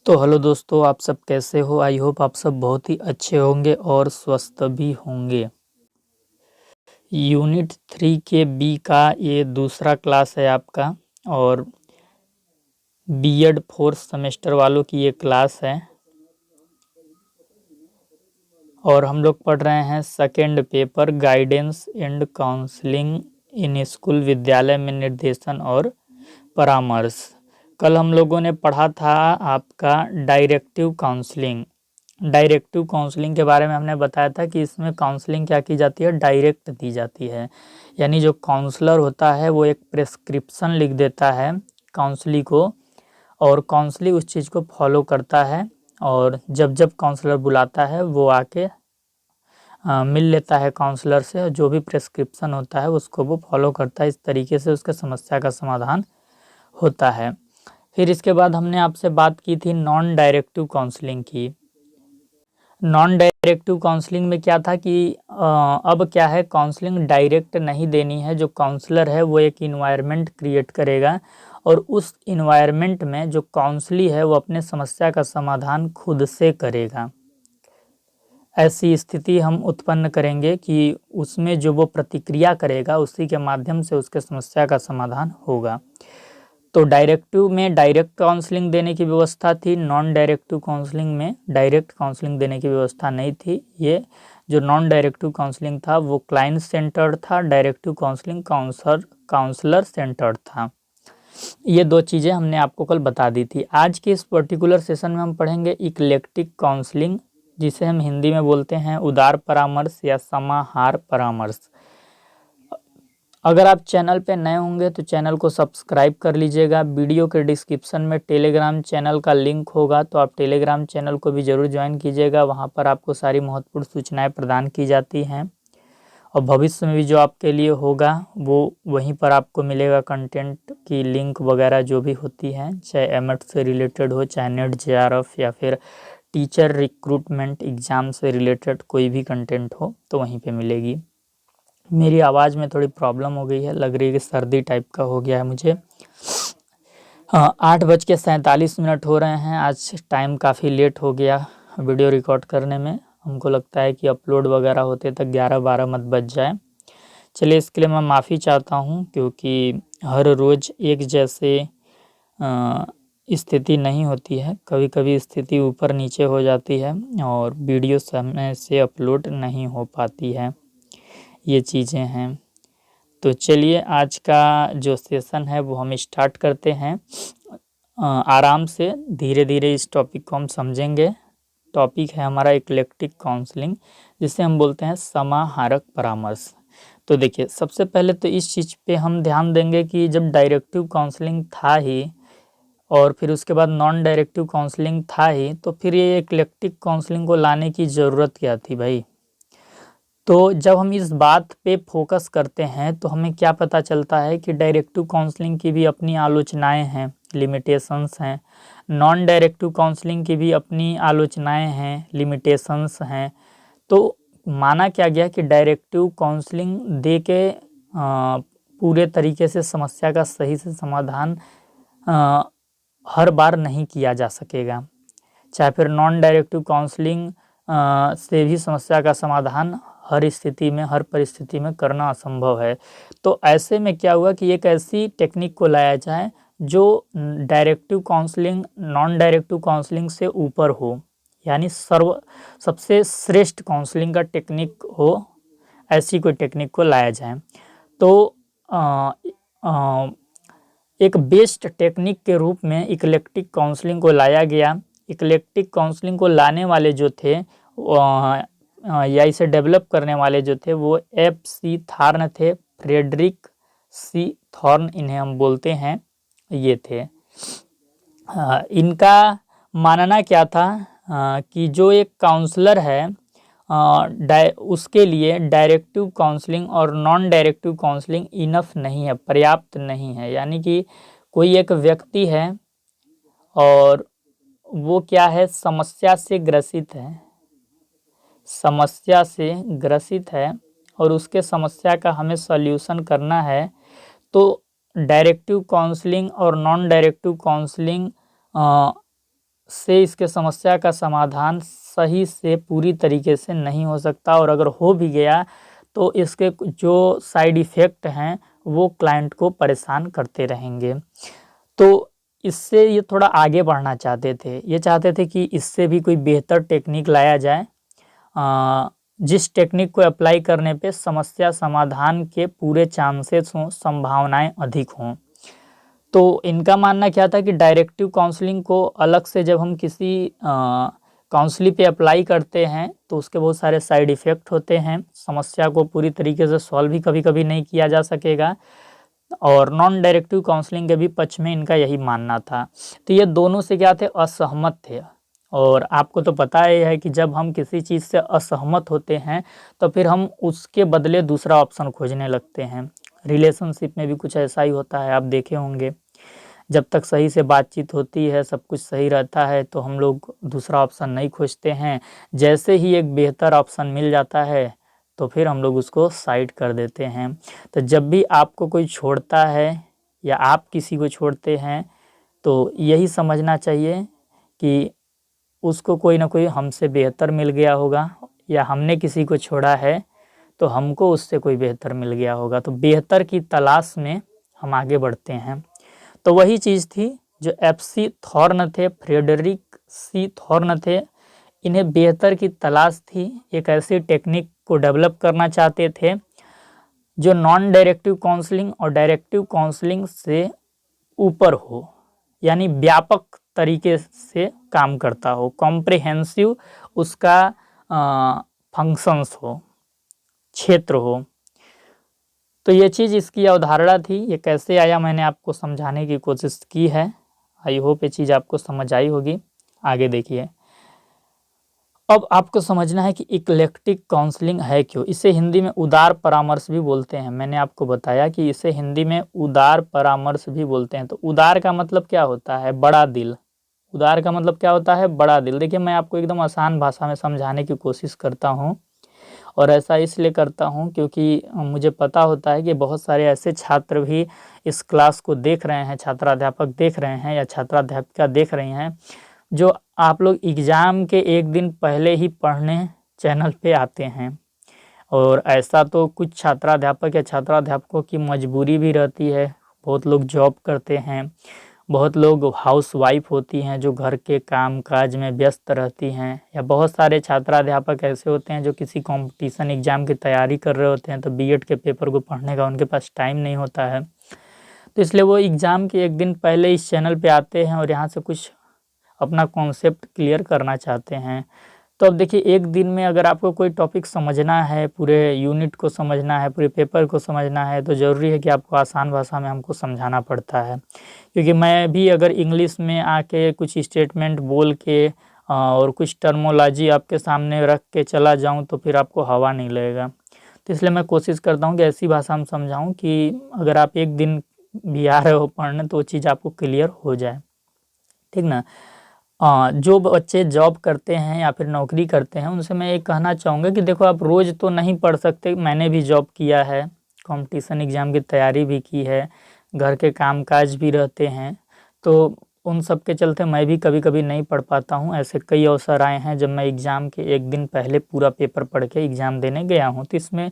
तो हेलो दोस्तों, आप सब कैसे हो। आई होप आप सब बहुत ही अच्छे होंगे और स्वस्थ भी होंगे। यूनिट 3 के बी का ये दूसरा क्लास है आपका और बीएड फोर्थ सेमेस्टर वालों की ये क्लास है और हम लोग पढ़ रहे हैं second paper guidance and counselling in school, विद्यालय में निर्देशन और परामर्श। कल हम लोगों ने पढ़ा था आपका डायरेक्टिव काउंसलिंग। डायरेक्टिव काउंसलिंग के बारे में हमने बताया था कि इसमें काउंसलिंग क्या की जाती है, डायरेक्ट दी जाती है। यानी जो काउंसलर होता है वो एक प्रेस्क्रिप्शन लिख देता है काउंसली को और काउंसली उस चीज़ को फॉलो करता है और जब जब काउंसलर बुलाता है वो आके मिल लेता है काउंसलर से और जो भी प्रेस्क्रिप्शन होता है उसको वो फॉलो करता है। इस तरीके से उसके समस्या का समाधान होता है। फिर इसके बाद हमने आपसे बात की थी नॉन डायरेक्टिव काउंसलिंग की। नॉन डायरेक्टिव काउंसलिंग में क्या था कि अब क्या है, काउंसलिंग डायरेक्ट नहीं देनी है। जो काउंसलर है वो एक इन्वायरमेंट क्रिएट करेगा और उस इन्वायरमेंट में जो काउंसली है वो अपने समस्या का समाधान खुद से करेगा। ऐसी स्थिति हम उत्पन्न करेंगे कि उसमें जो वो प्रतिक्रिया करेगा उसी के माध्यम से उसके समस्या का समाधान होगा। तो डायरेक्टिव में डायरेक्ट काउंसलिंग देने की व्यवस्था थी, नॉन डायरेक्टिव काउंसलिंग में डायरेक्ट काउंसलिंग देने की व्यवस्था नहीं थी। ये जो नॉन डायरेक्टिव काउंसलिंग था वो क्लाइंट सेंटर्ड था, डायरेक्टिव काउंसलिंग काउंसलर सेंटर्ड था। ये दो चीज़ें हमने आपको कल बता दी थी। आज के इस पर्टिकुलर सेशन में हम पढ़ेंगे इक्लेक्टिक काउंसलिंग, जिसे हम हिंदी में बोलते हैं उदार परामर्श या समाहार परामर्श। अगर आप चैनल पे नए होंगे तो चैनल को सब्सक्राइब कर लीजिएगा। वीडियो के डिस्क्रिप्शन में टेलीग्राम चैनल का लिंक होगा तो आप टेलीग्राम चैनल को भी ज़रूर ज्वाइन कीजिएगा। वहाँ पर आपको सारी महत्वपूर्ण सूचनाएं प्रदान की जाती हैं और भविष्य में भी जो आपके लिए होगा वो वहीं पर आपको मिलेगा। कंटेंट की लिंक वगैरह जो भी होती हैं, चाहे एमएट से रिलेटेड हो, चाहे नेट जेआरएफ या फिर टीचर रिक्रूटमेंट एग्ज़ाम से रिलेटेड कोई भी कंटेंट हो तो वहीं पे मिलेगी। मेरी आवाज़ में थोड़ी प्रॉब्लम हो गई है, लग रही है कि सर्दी टाइप का हो गया है मुझे। हाँ, 8:47 हो रहे हैं। आज टाइम काफ़ी लेट हो गया वीडियो रिकॉर्ड करने में। हमको लगता है कि अपलोड वगैरह होते तक 11-12 मत बज जाए। चलिए, इसके लिए मैं माफ़ी चाहता हूँ क्योंकि हर रोज़ एक जैसे स्थिति नहीं होती है। कभी कभी स्थिति ऊपर नीचे हो जाती है और वीडियो समय से अपलोड नहीं हो पाती है। ये चीज़ें हैं। तो चलिए, आज का जो सेशन है वो हम स्टार्ट करते हैं। आराम से धीरे धीरे इस टॉपिक को हम समझेंगे। टॉपिक है हमारा इक्लेक्टिक काउंसलिंग, जिसे हम बोलते हैं समाहारक परामर्श। तो देखिए, सबसे पहले तो इस चीज़ पे हम ध्यान देंगे कि जब डायरेक्टिव काउंसलिंग था ही और फिर उसके बाद नॉन डायरेक्टिव काउंसलिंग था ही, तो फिर ये इक्लेक्टिक काउंसलिंग को लाने की ज़रूरत क्या थी भाई। तो जब हम इस बात पे फोकस करते हैं तो हमें क्या पता चलता है कि डायरेक्टिव काउंसलिंग की भी अपनी आलोचनाएं हैं, लिमिटेशंस हैं। नॉन डायरेक्टिव काउंसलिंग की भी अपनी आलोचनाएं हैं, लिमिटेशंस हैं। तो माना क्या गया कि डायरेक्टिव काउंसलिंग दे के पूरे तरीके से समस्या का सही से समाधान हर बार नहीं किया जा सकेगा। चाहे फिर नॉन डायरेक्टिव काउंसलिंग से भी समस्या का समाधान हर स्थिति में, हर परिस्थिति में करना असंभव है। तो ऐसे में क्या हुआ कि एक ऐसी टेक्निक को लाया जाए जो directive counselling, non directive counselling से ऊपर हो, यानी सबसे श्रेष्ठ काउंसलिंग का टेक्निक हो। ऐसी कोई टेक्निक को लाया जाए तो एक बेस्ट टेक्निक के रूप में इक्लेक्टिक काउंसलिंग को लाया गया। इक्लेक्टिक काउंसलिंग को लाने वाले जो थे या इसे डेवलप करने वाले जो थे वो F.C. थॉर्न थे, फ्रेडरिक C. थॉर्न इन्हें हम बोलते हैं, ये थे। इनका मानना क्या था कि जो एक काउंसलर है उसके लिए डायरेक्टिव काउंसलिंग और नॉन डायरेक्टिव काउंसलिंग इनफ नहीं है, पर्याप्त नहीं है। यानी कि कोई एक व्यक्ति है और वो क्या है, समस्या से ग्रसित है, समस्या से ग्रसित है और उसके समस्या का हमें सॉल्यूशन करना है। तो डायरेक्टिव काउंसलिंग और नॉन डायरेक्टिव काउंसलिंग से इसके समस्या का समाधान सही से पूरी तरीके से नहीं हो सकता, और अगर हो भी गया तो इसके जो साइड इफ़ेक्ट हैं वो क्लाइंट को परेशान करते रहेंगे। तो इससे ये थोड़ा आगे बढ़ना चाहते थे, ये चाहते थे कि इससे भी कोई बेहतर टेक्निक लाया जाए, जिस टेक्निक को अप्लाई करने पे समस्या समाधान के पूरे चांसेस हों, संभावनाएं अधिक हों। तो इनका मानना क्या था कि डायरेक्टिव काउंसलिंग को अलग से जब हम किसी काउंसलिंग पे अप्लाई करते हैं तो उसके बहुत सारे साइड इफ़ेक्ट होते हैं, समस्या को पूरी तरीके से सॉल्व भी कभी कभी नहीं किया जा सकेगा, और नॉन डायरेक्टिव काउंसलिंग के भी पक्ष में इनका यही मानना था। तो ये दोनों से क्या थे, असहमत थे। और आपको तो पता ही है कि जब हम किसी चीज़ से असहमत होते हैं तो फिर हम उसके बदले दूसरा ऑप्शन खोजने लगते हैं। रिलेशनशिप में भी कुछ ऐसा ही होता है, आप देखे होंगे। जब तक सही से बातचीत होती है, सब कुछ सही रहता है, तो हम लोग दूसरा ऑप्शन नहीं खोजते हैं। जैसे ही एक बेहतर ऑप्शन मिल जाता है तो फिर हम लोग उसको साइड कर देते हैं। तो जब भी आपको कोई छोड़ता है या आप किसी को छोड़ते हैं तो यही समझना चाहिए कि उसको कोई ना कोई हमसे बेहतर मिल गया होगा, या हमने किसी को छोड़ा है तो हमको उससे कोई बेहतर मिल गया होगा। तो बेहतर की तलाश में हम आगे बढ़ते हैं। तो वही चीज़ थी जो FC थॉर्न थे, फ्रेडरिक C थॉर्न थे, इन्हें बेहतर की तलाश थी। एक ऐसी टेक्निक को डेवलप करना चाहते थे जो नॉन डायरेक्टिव काउंसलिंग और डायरेक्टिव काउंसलिंग से ऊपर हो, यानी व्यापक तरीके से काम करता हो, कॉम्प्रिहेंसिव उसका फंक्शंस हो, क्षेत्र हो। तो ये चीज़ इसकी अवधारणा थी। ये कैसे आया मैंने आपको समझाने की कोशिश की है। आई होप ये चीज़ आपको समझ आई होगी। आगे देखिए, अब आपको समझना है कि इक्लेक्टिक काउंसलिंग है क्यों। इसे हिंदी में उदार परामर्श भी बोलते हैं। मैंने आपको बताया कि इसे हिंदी में उदार परामर्श भी बोलते हैं। तो उदार का मतलब क्या होता है, बड़ा दिल। उदार का मतलब क्या होता है, बड़ा दिल। देखिए, मैं आपको एकदम आसान भाषा में समझाने की कोशिश करता हूँ, और ऐसा इसलिए करता हूँ क्योंकि मुझे पता होता है कि बहुत सारे ऐसे छात्र भी इस क्लास को देख रहे हैं, छात्राध्यापक देख रहे हैं या छात्राध्यापिका देख रही हैं, जो आप लोग एग्ज़ाम के एक दिन पहले ही पढ़ने चैनल पे आते हैं। और ऐसा तो कुछ छात्राध्यापक या छात्राध्यापकों की मजबूरी भी रहती है। बहुत लोग जॉब करते हैं, बहुत लोग हाउसवाइफ होती हैं जो घर के काम काज में व्यस्त रहती हैं, या बहुत सारे छात्राध्यापक ऐसे होते हैं जो किसी कंपटीशन एग्ज़ाम की तैयारी कर रहे होते हैं, तो बीएड के पेपर को पढ़ने का उनके पास टाइम नहीं होता है। तो इसलिए वो एग्ज़ाम के एक दिन पहले इस चैनल पे आते हैं और यहाँ से कुछ अपना कॉन्सेप्ट क्लियर करना चाहते हैं। तो अब देखिए, एक दिन में अगर आपको कोई टॉपिक समझना है, पूरे यूनिट को समझना है, पूरे पेपर को समझना है, तो ज़रूरी है कि आपको आसान भाषा में हमको समझाना पड़ता है। क्योंकि मैं भी अगर इंग्लिश में आके कुछ स्टेटमेंट बोल के और कुछ टर्मोलॉजी आपके सामने रख के चला जाऊं तो फिर आपको हवा नहीं लगेगा। तो इसलिए मैं कोशिश करता हूं कि ऐसी भाषा में समझाऊं कि अगर आप एक दिन भी आ रहे हो पढ़ने तो वो चीज़ आपको क्लियर हो जाए, ठीक ना। जो बच्चे जॉब करते हैं या फिर नौकरी करते हैं उनसे मैं ये कहना चाहूँगा कि देखो, आप रोज़ तो नहीं पढ़ सकते। मैंने भी जॉब किया है, कंपटीशन एग्ज़ाम की तैयारी भी की है, घर के काम-काज भी रहते हैं, तो उन सब के चलते मैं भी कभी-कभी नहीं पढ़ पाता हूँ। ऐसे कई अवसर आए हैं जब मैं एग्ज़ाम के एक दिन पहले पूरा पेपर पढ़ के एग्ज़ाम देने गया हूँ। तो इसमें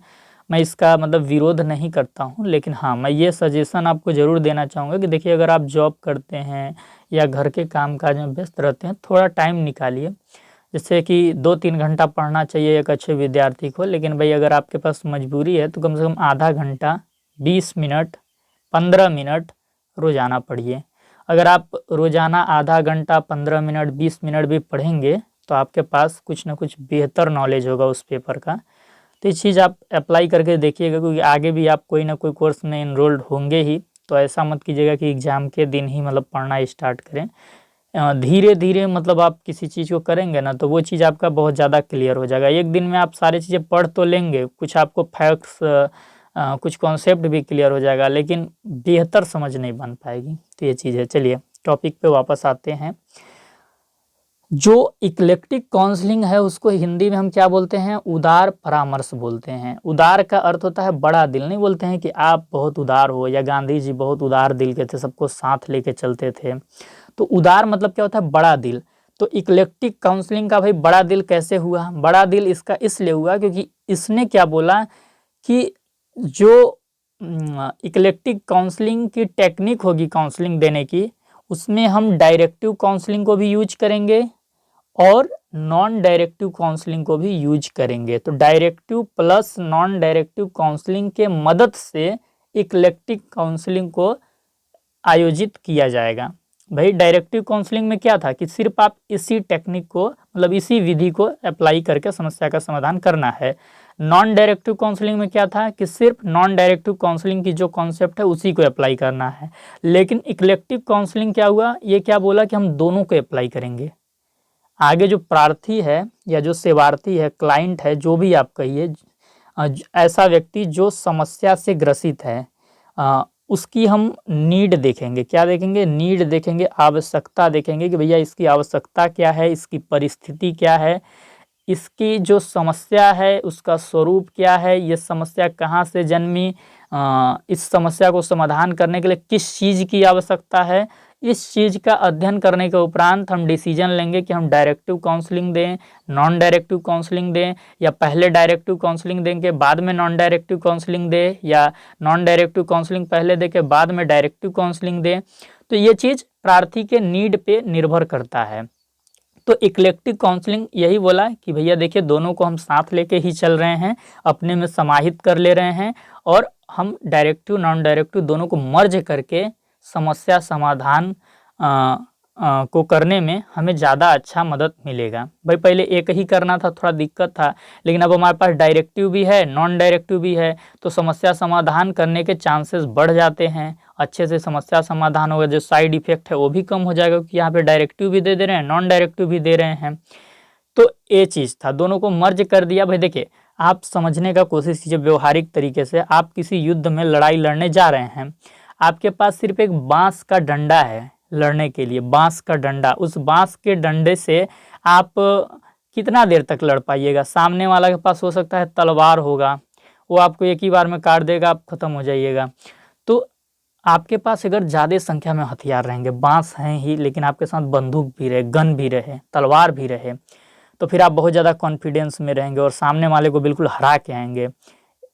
मैं इसका मतलब विरोध नहीं करता हूँ, लेकिन हाँ, मैं ये सजेशन आपको ज़रूर देना चाहूँगा कि देखिए, अगर आप जॉब करते हैं या घर के काम-काज में व्यस्त रहते हैं, थोड़ा टाइम निकालिए। जैसे कि 2-3 घंटा पढ़ना चाहिए एक अच्छे विद्यार्थी को, लेकिन भाई अगर आपके पास मजबूरी है तो कम से कम आधा घंटा, 20 मिनट, 15 मिनट रोज़ाना पढ़िए। अगर आप रोज़ाना आधा घंटा, 15 मिनट, 20 मिनट भी पढ़ेंगे तो आपके पास कुछ ना कुछ बेहतर नॉलेज होगा उस पेपर का। तो ये चीज़ आप अप्लाई करके देखिएगा, क्योंकि आगे भी आप कोई ना कोई कोर्स में एनरोल्ड होंगे ही। तो ऐसा मत कीजिएगा कि एग्ज़ाम के दिन ही मतलब पढ़ना स्टार्ट करें। धीरे-धीरे मतलब आप किसी चीज़ को करेंगे ना तो वो चीज़ आपका बहुत ज़्यादा क्लियर हो जाएगा। एक दिन में आप सारी चीज़ें पढ़ तो लेंगे, कुछ आपको फैक्ट्स कुछ कॉन्सेप्ट भी क्लियर हो जाएगा, लेकिन बेहतर समझ नहीं बन पाएगी। तो ये चीज़ है। चलिए टॉपिक पे वापस आते हैं। जो इक्लेक्टिक काउंसलिंग है उसको हिंदी में हम क्या बोलते हैं, उदार परामर्श बोलते हैं। उदार का अर्थ होता है बड़ा दिल। नहीं बोलते हैं कि आप बहुत उदार हो, या गांधी जी बहुत उदार दिल के थे, सबको साथ लेके चलते थे। तो उदार मतलब क्या होता है, बड़ा दिल। तो इक्लेक्टिक काउंसलिंग का भाई बड़ा दिल कैसे हुआ? बड़ा दिल इसका इसलिए हुआ क्योंकि इसने क्या बोला कि जो इक्लेक्टिक काउंसलिंग की टेक्निक होगी काउंसलिंग देने की, उसमें हम डायरेक्टिव काउंसलिंग को भी यूज करेंगे और नॉन डायरेक्टिव काउंसलिंग को भी यूज करेंगे। तो directive plus non directive counselling के मदद से इक्लेक्टिक काउंसलिंग को आयोजित किया जाएगा। भाई डायरेक्टिव काउंसलिंग में क्या था कि सिर्फ आप इसी टेक्निक को मतलब इसी विधि को अप्लाई करके समस्या का समाधान करना है। नॉन डायरेक्टिव काउंसलिंग में क्या था कि सिर्फ नॉन डायरेक्टिव काउंसलिंग की जो कॉन्सेप्ट है उसी को अप्लाई करना है। लेकिन इक्लेक्टिव काउंसलिंग क्या हुआ, ये क्या बोला कि हम दोनों को अप्लाई करेंगे। आगे जो प्रार्थी है या जो सेवार्थी है, क्लाइंट है, जो भी आप कहिए, ऐसा व्यक्ति जो समस्या से ग्रसित है, उसकी हम नीड देखेंगे। क्या देखेंगे? नीड देखेंगे, आवश्यकता देखेंगे कि भैया इसकी आवश्यकता क्या है, इसकी परिस्थिति क्या है, इसकी जो समस्या है उसका स्वरूप क्या है, ये समस्या कहाँ से जन्मी, इस समस्या को समाधान करने के लिए किस चीज़ की आवश्यकता है। इस चीज़ का अध्ययन करने के उपरांत हम डिसीजन लेंगे कि हम डायरेक्टिव काउंसलिंग दें, नॉन डायरेक्टिव काउंसलिंग दें, या पहले डायरेक्टिव काउंसलिंग देंगे बाद में नॉन डायरेक्टिव काउंसलिंग दें, या नॉन डायरेक्टिव काउंसलिंग पहले दे के बाद में डायरेक्टिव काउंसलिंग दें। तो ये चीज़ प्रार्थी के नीड पे निर्भर करता है। तो इक्लेक्टिव काउंसलिंग यही बोला कि भैया देखिए दोनों को हम साथ लेके ही चल रहे हैं, अपने में समाहित कर ले रहे हैं, और हम डायरेक्टिव नॉन डायरेक्टिव दोनों को मर्ज करके समस्या समाधान को करने में हमें ज़्यादा अच्छा मदद मिलेगा। भाई पहले एक ही करना था, थोड़ा दिक्कत था, लेकिन अब हमारे पास डायरेक्टिव भी है नॉन डायरेक्टिव भी है, तो समस्या समाधान करने के चांसेस बढ़ जाते हैं। अच्छे से समस्या समाधान होगा, जो साइड इफेक्ट है वो भी कम हो जाएगा, क्योंकि यहाँ पे डायरेक्टिव भी दे रहे हैं, नॉन डायरेक्टिव भी दे रहे हैं। तो ये चीज़ था, दोनों को मर्ज कर दिया। भाई देखिए आप समझने का कोशिश कीजिए व्यवहारिक तरीके से। आप किसी युद्ध में लड़ाई लड़ने जा रहे हैं, आपके पास सिर्फ एक बांस का डंडा है लड़ने के लिए, बांस का डंडा। उस बांस के डंडे से आप कितना देर तक लड़ पाइएगा? सामने वाला के पास हो सकता है तलवार होगा, वो आपको एक ही बार में काट देगा, आप खत्म हो जाइएगा। तो आपके पास अगर ज़्यादा संख्या में हथियार रहेंगे, बांस हैं ही लेकिन आपके साथ बंदूक भी रहे, गन भी रहे, तलवार भी रहे, तो फिर आप बहुत ज़्यादा कॉन्फिडेंस में रहेंगे और सामने वाले को बिल्कुल हरा के आएंगे,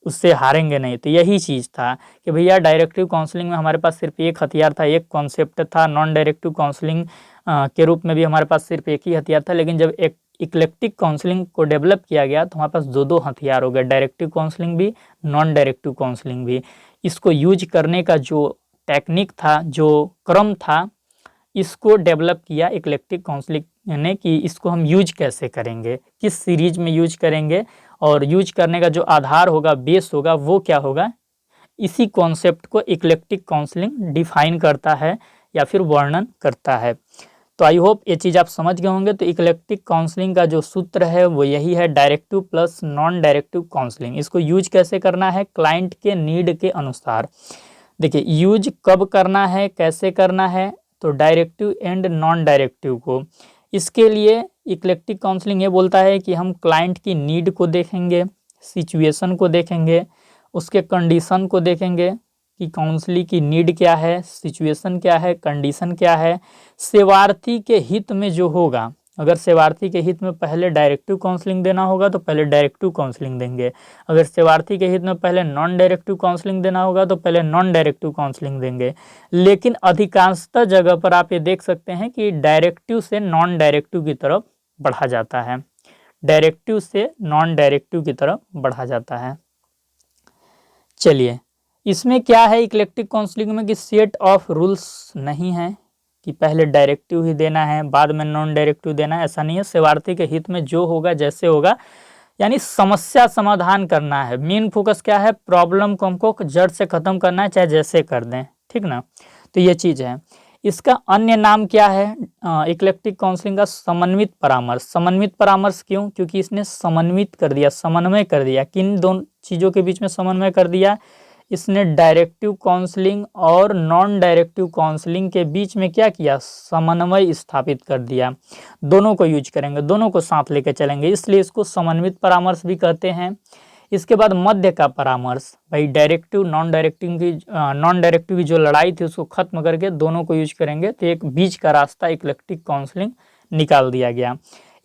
उससे हारेंगे नहीं। तो यही चीज़ था कि भैया डायरेक्टिव काउंसलिंग में हमारे पास सिर्फ एक हथियार था, एक कॉन्सेप्ट था। नॉन डायरेक्टिव काउंसलिंग के रूप में भी हमारे पास सिर्फ एक ही हथियार था, लेकिन जब एक इक्लेक्टिक काउंसलिंग को डेवलप किया गया तो हमारे पास दो हथियार हो गए, डायरेक्टिव काउंसलिंग भी, नॉन डायरेक्टिव काउंसलिंग भी। इसको यूज करने का जो टेक्निक था, जो क्रम था, इसको डेवलप किया इक्लेक्टिक काउंसलिंग ने कि इसको हम यूज कैसे करेंगे, किस सीरीज में यूज करेंगे, और यूज करने का जो आधार होगा, बेस होगा, वो क्या होगा। इसी कॉन्सेप्ट को इक्लेक्टिक काउंसलिंग डिफाइन करता है या फिर वर्णन करता है। तो आई होप ये चीज़ आप समझ गए होंगे। तो इक्लेक्टिक काउंसलिंग का जो सूत्र है वो यही है, directive plus non directive counselling. इसको यूज कैसे करना है? क्लाइंट के नीड के अनुसार। देखिए यूज कब करना है, कैसे करना है, तो डायरेक्टिव एंड नॉन डायरेक्टिव को। इसके लिए इक्लेक्टिक काउंसलिंग ये बोलता है कि हम क्लाइंट की नीड को देखेंगे, सिचुएशन को देखेंगे, उसके कंडीशन को देखेंगे कि काउंसलिंग की नीड क्या है, सिचुएशन क्या है, कंडीशन क्या है। सेवार्थी के हित में जो होगा, अगर सेवार्थी के हित में पहले डायरेक्टिव काउंसलिंग देना होगा तो पहले डायरेक्टिव काउंसलिंग देंगे, अगर सेवार्थी के हित में पहले नॉन डायरेक्टिव काउंसलिंग देना होगा तो पहले नॉन डायरेक्टिव काउंसलिंग देंगे। लेकिन अधिकांशतः जगह पर आप ये देख सकते हैं कि डायरेक्टिव से नॉन डायरेक्टिव की तरफ बढ़ा जाता है, डायरेक्टिव से नॉन डायरेक्टिव की तरफ बढ़ा जाता है। चलिए इसमें क्या है इक्लेक्टिक काउंसलिंग में कि सेट ऑफ रूल्स नहीं है कि पहले डायरेक्टिव ही देना है बाद में नॉन डायरेक्टिव देना है, ऐसा नहीं है। सेवार्थी के हित में जो होगा, जैसे होगा, यानी समस्या समाधान करना है। मेन फोकस क्या है? प्रॉब्लम को हमको जड़ से खत्म करना है, चाहे जैसे कर दें, ठीक ना। तो ये चीज़ है। इसका अन्य नाम क्या है इक्लेक्टिक काउंसलिंग का? समन्वित परामर्श। समन्वित परामर्श क्यों? क्योंकि इसने समन्वित कर दिया, समन्वय कर दिया। किन दोनों चीज़ों के बीच में समन्वय कर दिया? इसने डायरेक्टिव काउंसलिंग और नॉन डायरेक्टिव काउंसलिंग के बीच में क्या किया? समन्वय स्थापित कर दिया। दोनों को यूज करेंगे, दोनों को साथ लेकर चलेंगे, इसलिए इसको समन्वित परामर्श भी कहते हैं। इसके बाद मध्य का परामर्श। भाई डायरेक्टिव नॉन डायरेक्टिव की जो लड़ाई थी उसको खत्म करके दोनों को यूज करेंगे, तो एक बीच का रास्ता इक्लेक्टिक काउंसलिंग निकाल दिया गया।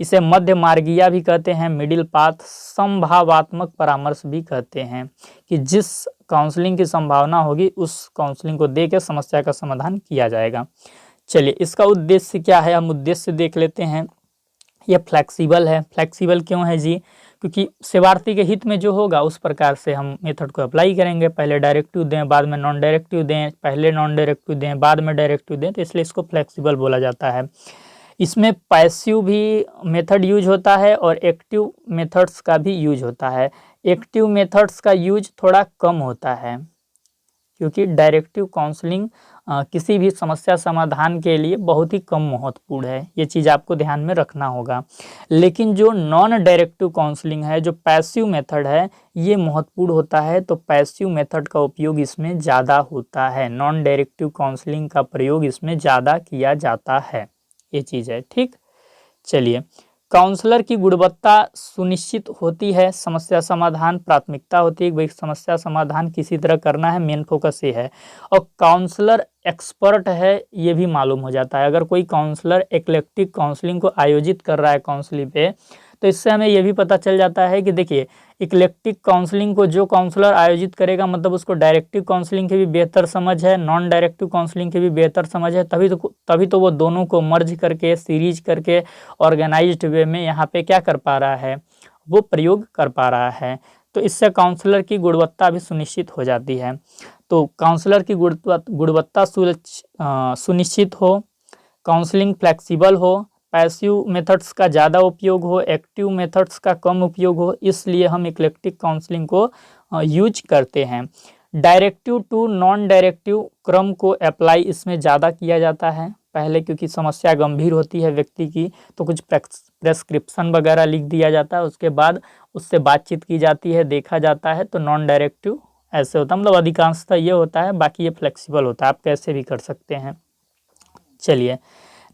इसे मध्य मार्गीय भी कहते हैं, मिडिल पाथ, संभावात्मक परामर्श भी कहते हैं कि जिस काउंसलिंग की संभावना होगी उस काउंसलिंग को दे के समस्या का समाधान किया जाएगा। चलिए, इसका उद्देश्य क्या है, हम उद्देश्य देख लेते हैं। यह फ्लेक्सिबल है। फ्लेक्सिबल क्यों है जी? क्योंकि सेवार्थी के हित में जो होगा उस प्रकार से हम मेथड को अप्लाई करेंगे। पहले डायरेक्टिव दें, बाद में नॉन डायरेक्टिव दें, पहले नॉन डायरेक्टिव दें, बाद में डायरेक्टिव दें, तो इसलिए इसको फ्लेक्सिबल बोला जाता है। इसमें पैसिव भी मेथड यूज होता है और एक्टिव मेथड्स का भी यूज होता है। एक्टिव मेथड्स का यूज थोड़ा कम होता है क्योंकि डायरेक्टिव काउंसलिंग किसी भी समस्या समाधान के लिए बहुत ही कम महत्वपूर्ण है। ये चीज़ आपको ध्यान में रखना होगा। लेकिन जो नॉन डायरेक्टिव काउंसलिंग है, जो पैसिव मेथड है, ये महत्वपूर्ण होता है। तो पैसिव मेथड का उपयोग इसमें ज़्यादा होता है, नॉन डायरेक्टिव काउंसलिंग का प्रयोग इसमें ज़्यादा किया जाता है। ये चीज़ है, ठीक। चलिए, काउंसलर की गुणवत्ता सुनिश्चित होती है, समस्या समाधान प्राथमिकता होती है, भाई समस्या समाधान किसी तरह करना है, मेन फोकस ये है। और काउंसलर एक्सपर्ट है, ये भी मालूम हो जाता है। अगर कोई काउंसलर इक्लेक्टिक काउंसलिंग को आयोजित कर रहा है काउंसलिंग पे, तो इससे हमें ये भी पता चल जाता है कि देखिए, इक्लेक्टिक काउंसलिंग को जो काउंसलर आयोजित करेगा मतलब उसको डायरेक्टिव काउंसलिंग की भी बेहतर समझ है, नॉन डायरेक्टिव काउंसलिंग की भी बेहतर समझ है। तभी तो वो दोनों को मर्ज करके, सीरीज करके, ऑर्गेनाइज्ड वे में यहाँ पे क्या कर पा रहा है, वो प्रयोग कर पा रहा है। तो इससे काउंसलर की गुणवत्ता भी सुनिश्चित हो जाती है। तो काउंसलर की गुणवत्ता सुनिश्चित हो, काउंसलिंग फ्लेक्सिबल हो, पैसिव मेथड्स का ज़्यादा उपयोग हो, एक्टिव मेथड्स का कम उपयोग हो, इसलिए हम इक्लेक्टिक काउंसलिंग को यूज करते हैं। डायरेक्टिव टू नॉन डायरेक्टिव क्रम को अप्लाई इसमें ज़्यादा किया जाता है। पहले क्योंकि समस्या गंभीर होती है व्यक्ति की, तो कुछ प्रेस्क्रिप्शन वगैरह लिख दिया जाता है, उसके बाद उससे बातचीत की जाती है, देखा जाता है। तो नॉन डायरेक्टिव ऐसे होता है, मतलब अधिकांशतः ये होता है, बाकी ये फ्लेक्सिबल होता है, आप कैसे भी कर सकते हैं। चलिए,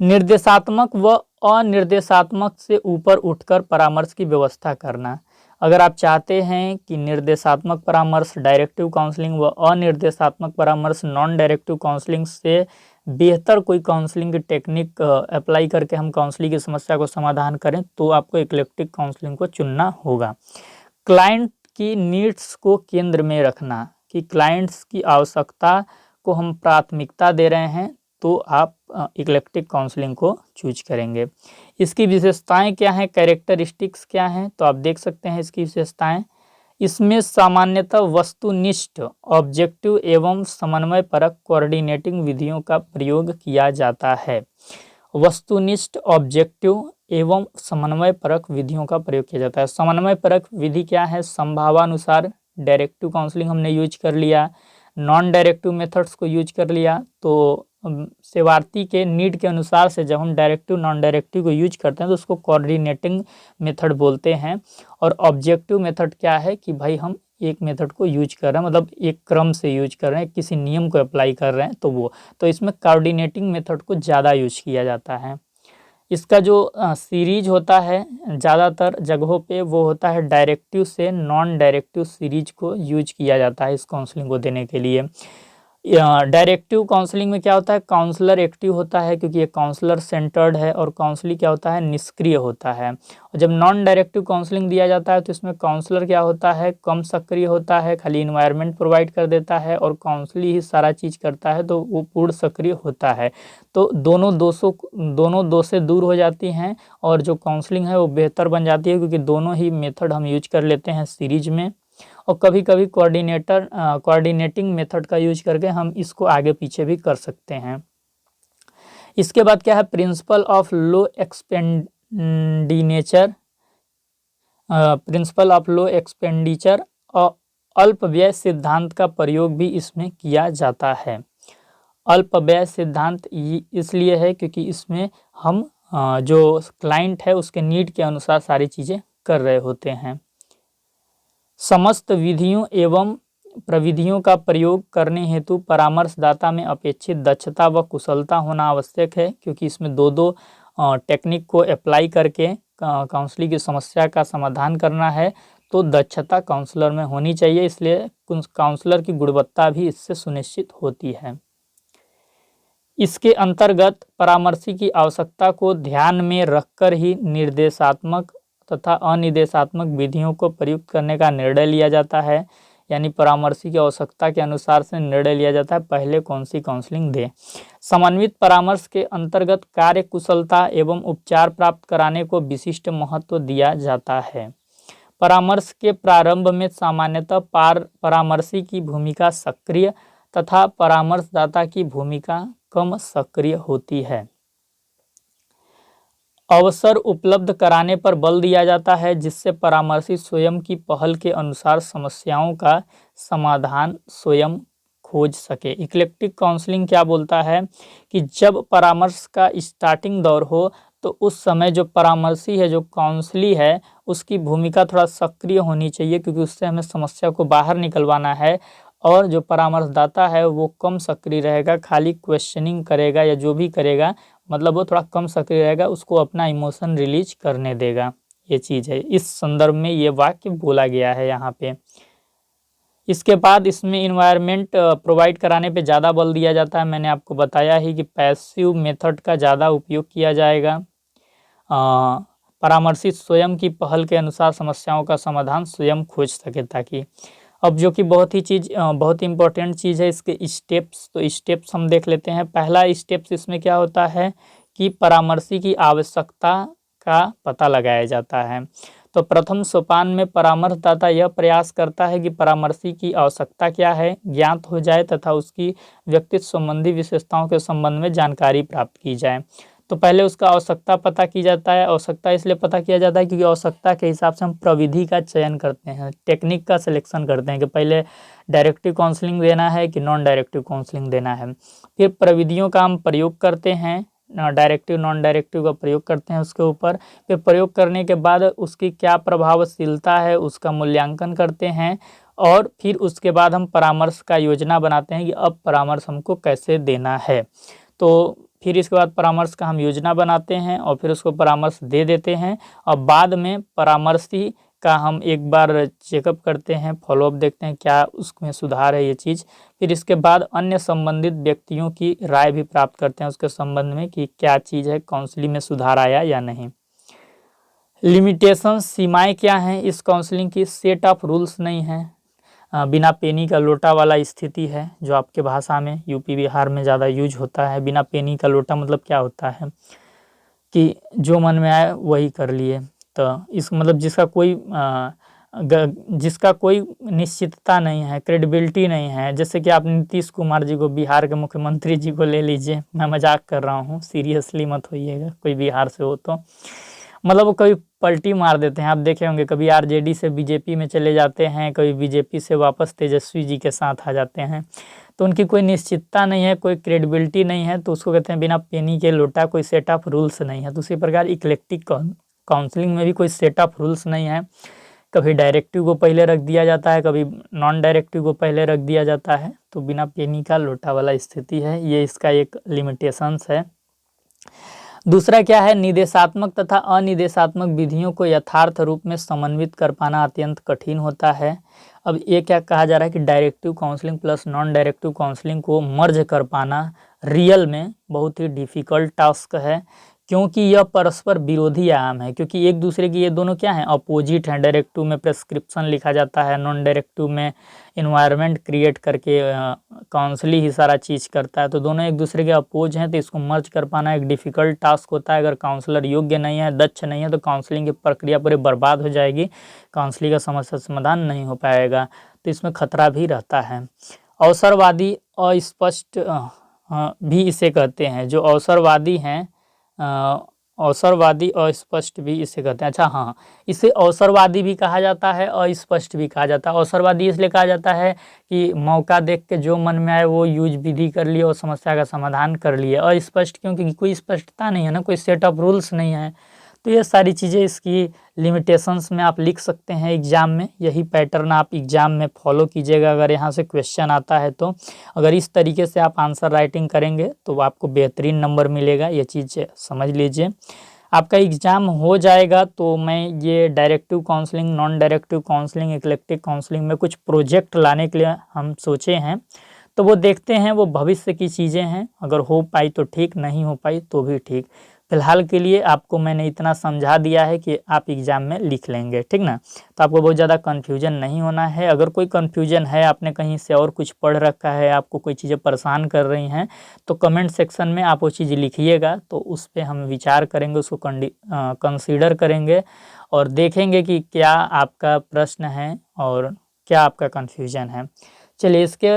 निर्देशात्मक व अनिर्देशात्मक से ऊपर उठकर परामर्श की व्यवस्था करना। अगर आप चाहते हैं कि निर्देशात्मक परामर्श, डायरेक्टिव काउंसलिंग व अनिर्देशात्मक परामर्श, नॉन डायरेक्टिव काउंसलिंग से बेहतर कोई काउंसलिंग की टेक्निक अप्लाई करके हम काउंसलिंग की समस्या को समाधान करें, तो आपको इक्लेक्टिक काउंसलिंग को चुनना होगा। क्लाइंट की नीड्स को केंद्र में रखना, कि क्लाइंट्स की आवश्यकता को हम प्राथमिकता दे रहे हैं, तो आप इक्लेक्टिक काउंसलिंग को चूज करेंगे। इसकी विशेषताएं क्या हैं, कैरेक्टरिस्टिक्स क्या हैं, तो आप देख सकते हैं इसकी विशेषताएं। इसमें सामान्यतः वस्तुनिष्ठ, ऑब्जेक्टिव एवं समन्वय परक कोऑर्डिनेटिंग विधियों का प्रयोग किया जाता है। वस्तुनिष्ठ, ऑब्जेक्टिव एवं समन्वय परक विधियों का प्रयोग किया जाता है। समन्वय परक विधि क्या है, संभावानुसार डायरेक्टिव काउंसलिंग हमने यूज कर लिया, नॉन डायरेक्टिव मेथड्स को यूज कर लिया। तो सेवार्थी के नीड के अनुसार से जब हम डायरेक्टिव नॉन डायरेक्टिव को यूज करते हैं तो उसको कोऑर्डिनेटिंग मेथड बोलते हैं। और ऑब्जेक्टिव मेथड क्या है कि भाई हम एक मेथड को यूज कर रहे हैं, मतलब एक क्रम से यूज कर रहे हैं, किसी नियम को अप्लाई कर रहे हैं, तो इसमें कोऑर्डिनेटिंग मेथड को ज़्यादा यूज किया जाता है। इसका जो सीरीज होता है ज़्यादातर जगहों पे वो होता है डायरेक्टिव से नॉन डायरेक्टिव सीरीज को यूज किया जाता है इस काउंसलिंग को देने के लिए। डायरेक्टिव काउंसलिंग में क्या होता है, काउंसलर एक्टिव होता है क्योंकि ये काउंसलर सेंटर्ड है, और काउंसलिंग क्या होता है, निष्क्रिय होता है। और जब नॉन डायरेक्टिव काउंसलिंग दिया जाता है तो इसमें काउंसलर क्या होता है, कम सक्रिय होता है, खाली इन्वायरमेंट प्रोवाइड कर देता है और काउंसलिंग ही सारा चीज़ करता है, तो वो पूर्ण सक्रिय होता है। तो दोनों दो से दूर हो जाती हैं और जो काउंसलिंग है वो बेहतर बन जाती है, क्योंकि दोनों ही मेथड हम यूज कर लेते हैं सीरीज में। और कभी कभी कोऑर्डिनेटिंग मेथड का यूज करके हम इसको आगे पीछे भी कर सकते हैं। इसके बाद क्या है, प्रिंसिपल ऑफ लो एक्सपेंडिचर और अल्प व्यय सिद्धांत का प्रयोग भी इसमें किया जाता है। अल्प व्यय सिद्धांत इसलिए है क्योंकि इसमें हम जो क्लाइंट है उसके नीड के अनुसार सारी चीज़ें कर रहे होते हैं। समस्त विधियों एवं प्रविधियों का प्रयोग करने हेतु परामर्शदाता में अपेक्षित दक्षता व कुशलता होना आवश्यक है, क्योंकि इसमें दो टेक्निक को अप्लाई करके काउंसलिंग की समस्या का समाधान करना है, तो दक्षता काउंसलर में होनी चाहिए, इसलिए काउंसलर की गुणवत्ता भी इससे सुनिश्चित होती है। इसके अंतर्गत परामर्शी की आवश्यकता को ध्यान में रखकर ही निर्देशात्मक तथा अनिर्देशात्मक विधियों को प्रयुक्त करने का निर्णय लिया जाता है। यानी परामर्शी की आवश्यकता के अनुसार से निर्णय लिया जाता है पहले कौन सी काउंसलिंग दे। समन्वित परामर्श के अंतर्गत कार्य कुशलता एवं उपचार प्राप्त कराने को विशिष्ट महत्व दिया जाता है। परामर्श के प्रारंभ में सामान्यतः परामर्शी की भूमिका सक्रिय तथा परामर्शदाता की भूमिका कम सक्रिय होती है। अवसर उपलब्ध कराने पर बल दिया जाता है जिससे परामर्शी स्वयं की पहल के अनुसार समस्याओं का समाधान स्वयं खोज सके। इक्लेक्टिक काउंसलिंग क्या बोलता है कि जब परामर्श का स्टार्टिंग दौर हो तो उस समय जो परामर्शी है, जो काउंसली है, उसकी भूमिका थोड़ा सक्रिय होनी चाहिए क्योंकि उससे हमें समस्या को बाहर निकलवाना है। और जो परामर्शदाता है वो कम सक्रिय रहेगा, खाली क्वेश्चनिंग करेगा या जो भी करेगा, मतलब वो थोड़ा कम सक्रिय रहेगा, उसको अपना इमोशन रिलीज करने देगा। ये चीज़ है, इस संदर्भ में ये वाक्य बोला गया है यहाँ पे। इसके बाद इसमें इन्वायरमेंट प्रोवाइड कराने पे ज़्यादा बल दिया जाता है। मैंने आपको बताया ही कि पैसिव मेथड का ज़्यादा उपयोग किया जाएगा। परामर्शी स्वयं की पहल के अनुसार समस्याओं का समाधान स्वयं खोज सके ताकि। अब जो कि बहुत ही इम्पोर्टेंट चीज़ है इसके स्टेप्स, तो स्टेप्स हम देख लेते हैं। पहला स्टेप्स इसमें क्या होता है कि परामर्शी की आवश्यकता का पता लगाया जाता है। तो प्रथम सोपान में परामर्शदाता यह प्रयास करता है कि परामर्शी की आवश्यकता क्या है ज्ञात हो जाए तथा उसकी व्यक्तित्व संबंधी विशेषताओं के संबंध में जानकारी प्राप्त की जाए। तो पहले उसका आवश्यकता पता की जाता है। आवश्यकता इसलिए पता किया जाता है क्योंकि आवश्यकता के हिसाब से हम प्रविधि का चयन करते हैं, टेक्निक का सिलेक्शन करते हैं कि पहले डायरेक्टिव काउंसलिंग देना है कि नॉन डायरेक्टिव काउंसलिंग देना है। फिर प्रविधियों का हम प्रयोग करते हैं, डायरेक्टिव नॉन डायरेक्टिव का प्रयोग करते हैं उसके ऊपर। फिर प्रयोग करने के बाद उसकी क्या प्रभावशीलता है उसका मूल्यांकन करते हैं और फिर उसके बाद हम परामर्श का योजना बनाते हैं कि अब परामर्श हमको कैसे देना है। तो फिर इसके बाद परामर्श का हम योजना बनाते हैं और फिर उसको परामर्श दे देते हैं और बाद में परामर्शी का हम एक बार चेकअप करते हैं, फॉलोअप देखते हैं क्या उसमें सुधार है ये चीज़। फिर इसके बाद अन्य संबंधित व्यक्तियों की राय भी प्राप्त करते हैं उसके संबंध में कि क्या चीज़ है, काउंसलिंग में सुधार आया या नहीं। लिमिटेशन, सीमाएं क्या हैं इस काउंसलिंग की? सेट ऑफ रूल्स नहीं है, बिना पेनी का लोटा वाला स्थिति है जो आपके भाषा में यूपी बिहार में ज़्यादा यूज होता है। बिना पेनी का लोटा मतलब क्या होता है कि जो मन में आए वही कर लिए। तो इस मतलब जिसका कोई निश्चितता नहीं है, क्रेडिबिलिटी नहीं है। जैसे कि आप नीतीश कुमार जी को, बिहार के मुख्यमंत्री जी को ले लीजिए, मैं मजाक कर रहा हूँ, सीरियसली मत होइएगा कोई बिहार से हो तो। मतलब वो कभी पलटी मार देते हैं, आप देखे होंगे, कभी आरजेडी से बीजेपी में चले जाते हैं, कभी बीजेपी से वापस तेजस्वी जी के साथ आ जाते हैं। तो उनकी कोई निश्चितता नहीं है, कोई क्रेडिबिलिटी नहीं है, तो उसको कहते हैं बिना पेनी के लोटा, कोई सेट ऑफ रूल्स नहीं है। तो उसी प्रकार इक्लेक्टिक काउंसलिंग में भी कोई सेट ऑफ रूल्स नहीं है। कभी डायरेक्टिव को पहले रख दिया जाता है, कभी नॉन डायरेक्टिव को पहले रख दिया जाता है। तो बिना पेनी का लोटा वाला स्थिति है, ये इसका एक लिमिटेशंस है। दूसरा क्या है, निर्देशात्मक तथा अनिर्देशात्मक विधियों को यथार्थ रूप में समन्वित कर पाना अत्यंत कठिन होता है। अब ये क्या कहा जा रहा है कि directive counselling plus non directive counselling को मर्ज कर पाना रियल में बहुत ही डिफ़िकल्ट टास्क है क्योंकि यह परस्पर विरोधी आयाम है। क्योंकि एक दूसरे की ये दोनों क्या हैं, अपोजिट हैं। डायरेक्टिव में प्रेस्क्रिप्शन लिखा जाता है, नॉन डायरेक्टिव में इन्वायरमेंट क्रिएट करके काउंसली ही सारा चीज़ करता है। तो दोनों एक दूसरे के अपोज हैं, तो इसको मर्ज कर पाना एक डिफ़िकल्ट टास्क होता है। अगर काउंसलर योग्य नहीं है, दक्ष नहीं है, तो काउंसलिंग की प्रक्रिया पूरी बर्बाद हो जाएगी, काउंसलिंग का समस्या समाधान नहीं हो पाएगा। तो इसमें खतरा भी रहता है। अवसरवादी अस्पष्ट भी इसे कहते हैं, जो अवसरवादी हैं, अवसरवादी अस्पष्ट भी इसे कहते हैं। अच्छा हाँ, इसे अवसरवादी भी कहा जाता है, अस्पष्ट भी कहा जाता है। अवसरवादी इसलिए कहा जाता है कि मौका देख के जो मन में आए वो यूज विधि कर लिए और समस्या का समाधान कर लिए। अस्पष्ट क्योंकि कोई स्पष्टता नहीं है ना, कोई सेट ऑफ रूल्स नहीं है। तो ये सारी चीज़ें इसकी लिमिटेशंस में आप लिख सकते हैं एग्ज़ाम में। यही पैटर्न आप एग्ज़ाम में फॉलो कीजिएगा अगर यहाँ से क्वेश्चन आता है तो। अगर इस तरीके से आप आंसर राइटिंग करेंगे तो आपको बेहतरीन नंबर मिलेगा, ये चीज़ समझ लीजिए। आपका एग्ज़ाम हो जाएगा तो मैं ये directive counselling, non directive counselling, eclectic counselling में कुछ प्रोजेक्ट लाने के लिए हम सोचे हैं। तो वो देखते हैं, वो भविष्य की चीज़ें हैं, अगर हो पाई तो ठीक, नहीं हो पाई तो भी ठीक। फिलहाल के लिए आपको मैंने इतना समझा दिया है कि आप एग्ज़ाम में लिख लेंगे, ठीक ना। तो आपको बहुत ज़्यादा कन्फ्यूजन नहीं होना है। अगर कोई कन्फ्यूजन है, आपने कहीं से और कुछ पढ़ रखा है, आपको कोई चीज़ें परेशान कर रही हैं, तो कमेंट सेक्शन में आप वो चीज़ लिखिएगा, तो उस पे हम विचार करेंगे, उसको कंसीडर करेंगे और देखेंगे कि क्या आपका प्रश्न है और क्या आपका कन्फ्यूजन है। चलिए इसके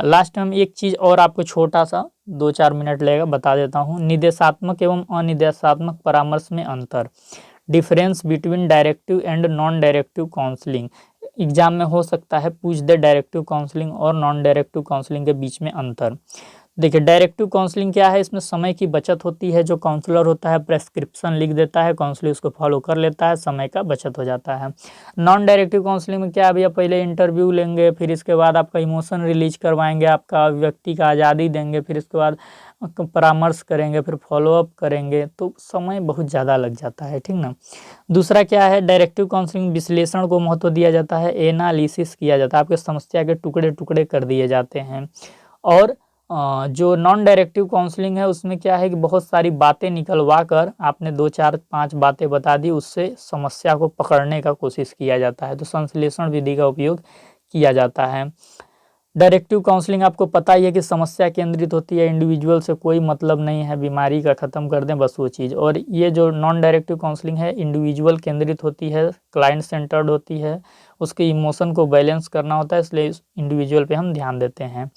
लास्ट में हम एक चीज़ और आपको छोटा-सा 2-4 मिनट लगेगा बता देता हूँ। निर्देशात्मक एवं अनिर्देशात्मक परामर्श में अंतर, difference between directive and non directive counselling. Exam में हो सकता है पूछ दे डायरेक्टिव काउंसलिंग और नॉन डायरेक्टिव काउंसलिंग के बीच में अंतर। देखिए डायरेक्टिव काउंसलिंग क्या है, इसमें समय की बचत होती है। जो काउंसलर होता है प्रेस्क्रिप्शन लिख देता है, काउंसलर उसको फॉलो कर लेता है, समय का बचत हो जाता है। नॉन डायरेक्टिव काउंसलिंग में क्या है भैया, पहले इंटरव्यू लेंगे, फिर इसके बाद आपका इमोशन रिलीज करवाएंगे, आपका अभिव्यक्ति का आज़ादी देंगे, फिर इसके बाद परामर्श करेंगे, फिर फॉलोअप करेंगे, तो समय बहुत ज़्यादा लग जाता है, ठीक ना। दूसरा क्या है, डायरेक्टिव काउंसलिंग विश्लेषण को महत्व दिया जाता है, एनालिसिस किया जाता है, आपके समस्या के टुकड़े टुकड़े कर दिए जाते हैं। और जो नॉन डायरेक्टिव काउंसलिंग है उसमें क्या है कि बहुत सारी बातें निकलवा कर आपने 2-4-5 बातें बता दी, उससे समस्या को पकड़ने का कोशिश किया जाता है, तो संश्लेषण विधि का उपयोग किया जाता है। डायरेक्टिव काउंसलिंग आपको पता ही है कि समस्या केंद्रित होती है, इंडिविजुअल से कोई मतलब नहीं है, बीमारी का ख़त्म कर दें बस वो चीज़। और ये जो नॉन डायरेक्टिव काउंसलिंग है इंडिविजुअल केंद्रित होती है, क्लाइंट सेंटर्ड होती है, उसके इमोशन को बैलेंस करना होता है, इसलिए इंडिविजुअल पे हम ध्यान देते हैं।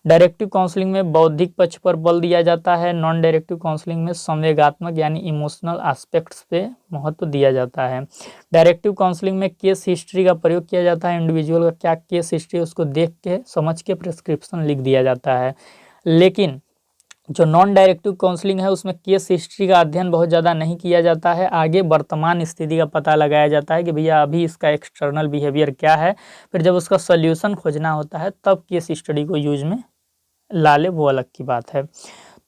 डायरेक्टिव काउंसलिंग में बौद्धिक पक्ष पर बल दिया जाता है, नॉन डायरेक्टिव काउंसलिंग में संवेगात्मक यानी इमोशनल एस्पेक्ट्स पे महत्व दिया जाता है। डायरेक्टिव काउंसलिंग में केस हिस्ट्री का प्रयोग किया जाता है, इंडिविजुअल का क्या केस हिस्ट्री उसको देख के समझ के प्रिस्क्रिप्शन लिख दिया जाता है। लेकिन जो नॉन डायरेक्टिव काउंसलिंग है उसमें केस हिस्ट्री का अध्ययन बहुत ज़्यादा नहीं किया जाता है, आगे वर्तमान स्थिति का पता लगाया जाता है कि भैया अभी इसका एक्सटर्नल बिहेवियर क्या है, फिर जब उसका सोल्यूशन खोजना होता है तब केस स्टडी को यूज में ला ले, वो अलग की बात है।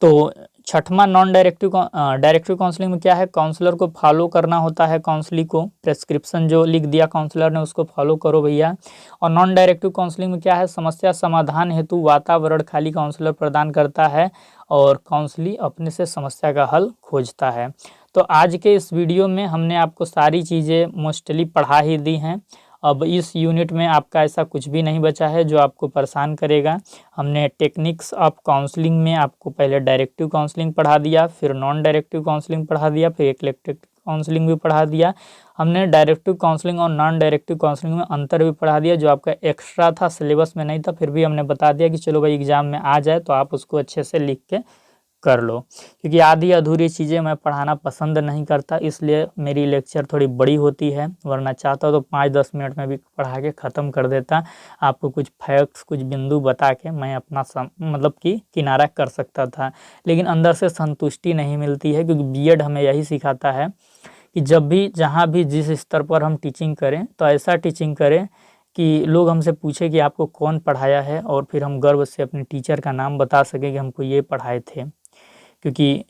तो छठवां नॉन डायरेक्टिव डायरेक्टिव काउंसलिंग में क्या है, काउंसलर को फॉलो करना होता है, काउंसलिंग को प्रेस्क्रिप्शन जो लिख दिया काउंसलर ने उसको फॉलो करो भैया। और नॉन डायरेक्टिव काउंसलिंग में क्या है, समस्या समाधान हेतु वातावरण खाली काउंसलर प्रदान करता है और काउंसलिंग अपने से समस्या का हल खोजता है। तो आज के इस वीडियो में हमने आपको सारी चीज़ें मोस्टली पढ़ा ही दी हैं। अब इस यूनिट में आपका ऐसा कुछ भी नहीं बचा है जो आपको परेशान करेगा। हमने टेक्निक्स ऑफ काउंसलिंग में आपको पहले डायरेक्टिव काउंसलिंग पढ़ा दिया, फिर नॉन डायरेक्टिव काउंसलिंग पढ़ा दिया, फिर इक्लेक्टिव काउंसलिंग भी पढ़ा दिया। हमने डायरेक्टिव काउंसलिंग और नॉन डायरेक्टिव काउंसलिंग में अंतर भी पढ़ा दिया, जो आपका एक्स्ट्रा था, सिलेबस में नहीं था, फिर भी हमने बता दिया कि चलो भाई एग्जाम में आ जाए तो आप उसको अच्छे से लिख के कर लो। क्योंकि आधी अधूरी चीज़ें मैं पढ़ाना पसंद नहीं करता, इसलिए मेरी लेक्चर थोड़ी बड़ी होती है, वरना चाहता तो 5-10 मिनट में भी पढ़ा के ख़त्म कर देता। आपको कुछ फैक्ट्स, कुछ बिंदु बता के मैं अपना मतलब कि किनारा कर सकता था, लेकिन अंदर से संतुष्टि नहीं मिलती है, क्योंकि बीएड हमें यही सिखाता है कि जब भी, जहाँ भी, जिस स्तर पर हम टीचिंग करें तो ऐसा टीचिंग करें कि लोग हमसे पूछे कि आपको कौन पढ़ाया है, और फिर हम गर्व से अपने टीचर का नाम बता सकें कि हमको ये पढ़ाए थे। क्योंकि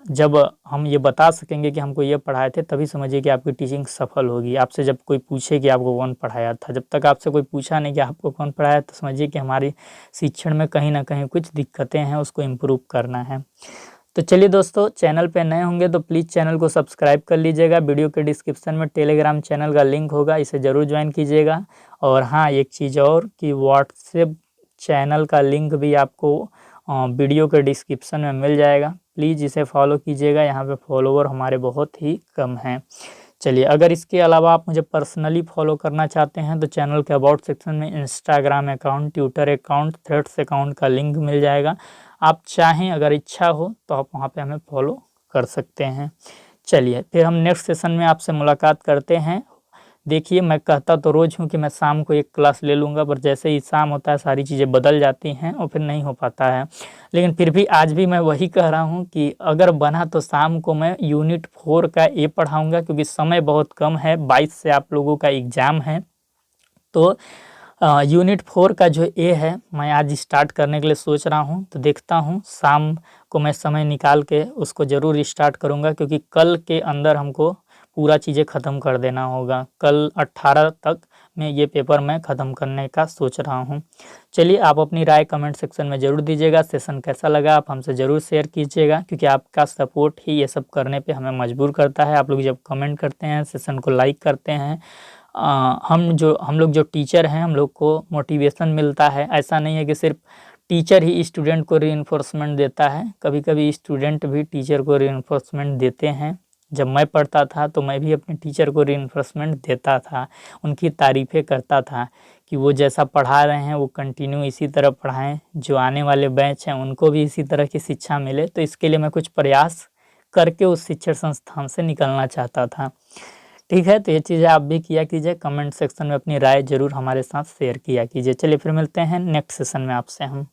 जब हम ये बता सकेंगे कि हमको ये पढ़ाए थे, तभी समझिए कि आपकी टीचिंग सफल होगी। आपसे जब कोई पूछे कि आपको कौन पढ़ाया था, जब तक आपसे कोई पूछा नहीं कि आपको कौन पढ़ाया, तो समझिए कि हमारी शिक्षण में कहीं ना कहीं कुछ दिक्कतें हैं, उसको इम्प्रूव करना है। तो चलिए दोस्तों, चैनल पे नए होंगे तो प्लीज़ चैनल को सब्सक्राइब कर लीजिएगा। वीडियो के डिस्क्रिप्शन में टेलीग्राम चैनल का लिंक होगा, इसे ज़रूर ज्वाइन कीजिएगा। और हाँ, एक चीज़ और कि व्हाट्सएप चैनल का लिंक भी आपको वीडियो के डिस्क्रिप्शन में मिल जाएगा, प्लीज़ इसे फॉलो कीजिएगा। यहाँ पे फॉलोवर हमारे बहुत ही कम हैं। चलिए, अगर इसके अलावा आप मुझे पर्सनली फॉलो करना चाहते हैं तो चैनल के अबाउट सेक्शन में Instagram account, Twitter account, threads account का लिंक मिल जाएगा। आप चाहें, अगर इच्छा हो तो आप वहाँ पे हमें फॉलो कर सकते हैं। चलिए, फिर हम नेक्स्ट सेशन में आपसे मुलाकात करते हैं। देखिए, मैं कहता तो रोज़ हूँ कि मैं शाम को एक क्लास ले लूँगा, पर जैसे ही शाम होता है सारी चीज़ें बदल जाती हैं और फिर नहीं हो पाता है। लेकिन फिर भी आज भी मैं वही कह रहा हूँ कि अगर बना तो शाम को मैं यूनिट 4 का ए पढ़ाऊँगा, क्योंकि समय बहुत कम है, 22 से आप लोगों का एग्ज़ाम है। तो यूनिट 4 का जो ए है मैं आज स्टार्ट करने के लिए सोच रहा हूँ, तो देखता हूँ शाम को मैं समय निकाल के उसको ज़रूर स्टार्ट करूँगा, क्योंकि कल के अंदर हमको पूरा चीज़ें ख़त्म कर देना होगा। कल 18 तक में ये पेपर मैं ख़त्म करने का सोच रहा हूँ। चलिए, आप अपनी राय कमेंट सेक्शन में ज़रूर दीजिएगा। सेशन कैसा लगा आप हमसे ज़रूर शेयर कीजिएगा, क्योंकि आपका सपोर्ट ही ये सब करने पे हमें मजबूर करता है। आप लोग जब कमेंट करते हैं, सेशन को लाइक करते हैं, हम लोग जो टीचर हैं, हम लोग को मोटिवेशन मिलता है। ऐसा नहीं है कि सिर्फ टीचर ही स्टूडेंट को रीइंफोर्समेंट देता है, कभी कभी स्टूडेंट भी टीचर को रीइंफोर्समेंट देते हैं। जब मैं पढ़ता था तो मैं भी अपने टीचर को रीइंफोर्समेंट देता था, उनकी तारीफ़ें करता था कि वो जैसा पढ़ा रहे हैं वो कंटिन्यू इसी तरह पढ़ाएं, जो आने वाले बैच हैं उनको भी इसी तरह की शिक्षा मिले। तो इसके लिए मैं कुछ प्रयास करके उस शिक्षण संस्थान से निकलना चाहता था। ठीक है, तो ये चीज़ें आप भी किया कीजिए। कमेंट सेक्शन में अपनी राय ज़रूर हमारे साथ शेयर किया कीजिए। चलिए फिर मिलते हैं नेक्स्ट सेशन में आपसे हम।